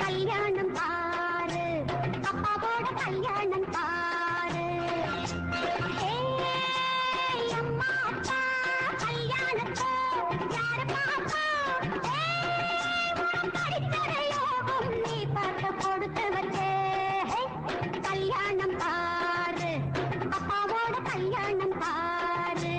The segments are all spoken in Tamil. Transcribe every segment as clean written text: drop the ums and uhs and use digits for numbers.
கல்யாணம் பாரு அப்பாவோட கல்யாணம் பாரு அம்மா அப்பா கல்யாணத்தோ யாரு பாப்பா படிக்கிற யோகம் நீ பார்க்க கொடுத்து வச்சே கல்யாணம் பாரு அப்பாவோட கல்யாணம் பாரு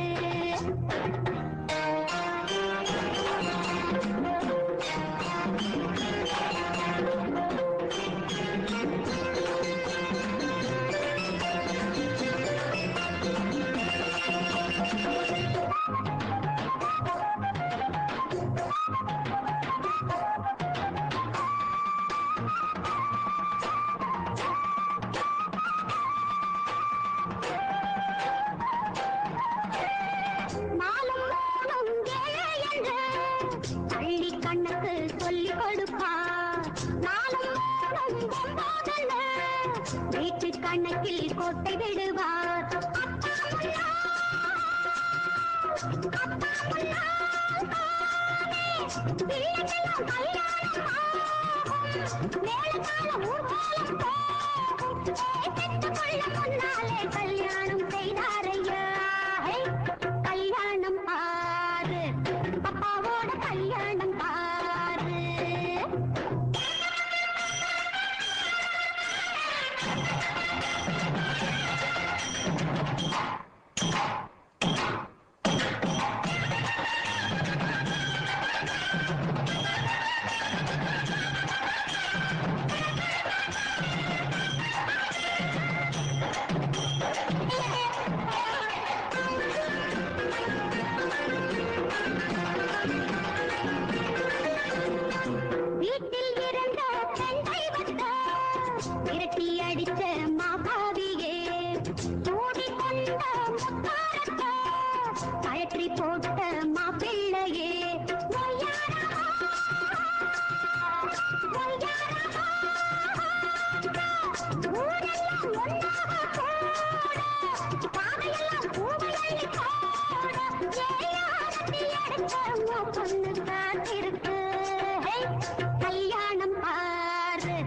கண்ணுக்கு சொல்லி கொடுப்பா நாளும் வீட்டு கணக்கில் கோட்டை விடுவார் கல்யாணம் செய்தாரையா கல்யாணம் பாரு அப்பாவோட கல்யாணம் பாரு வீட்டில் இருந்த பெண்ணை வந்த விரட்டி அடித்த மாபாவியே சூடி கொண்ட முத்தாரத்த கழற்றி போட்ட மாப்பிள்ளையே பொண்ணு காத்திருக்கு கல்யாணம் பாரு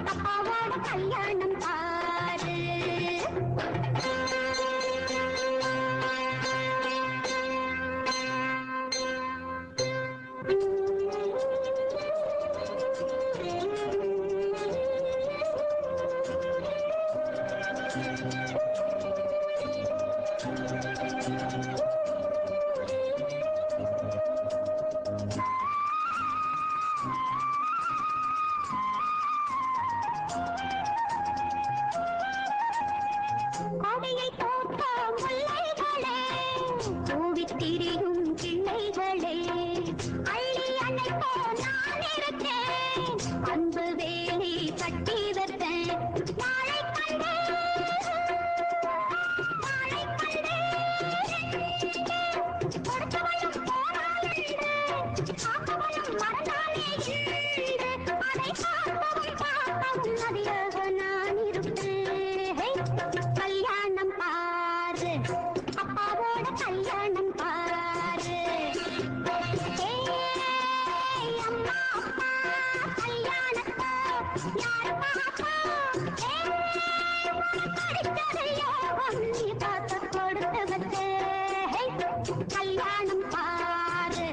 அப்பாவோட கல்யாணம் பாரு கோடையை தோற்ற முல்லைகளே கூவித்திரியும் கிள்ளைகளே அள்ளி அணைப்போ நான் இருக்கேன் அன்பு வேலி கட்டி வைத்தேன் நாளை கண்டே கொடுத்தவளும் போராளிடு காப்பவளும் மறந்தானே அதை காப்பவும் பார்க்கவும் அதியாக நான் இருப்பேன் கல்யாணம் பாரு அப்பாவோட கல்யாணம் பாரு அம்மா அப்பா கல்யாணத்தோ யாரு பாப்பா படிக்கிற யோகம் நீ பார்க்க கொடுத்து வச்சே கல்யாணம் பாரு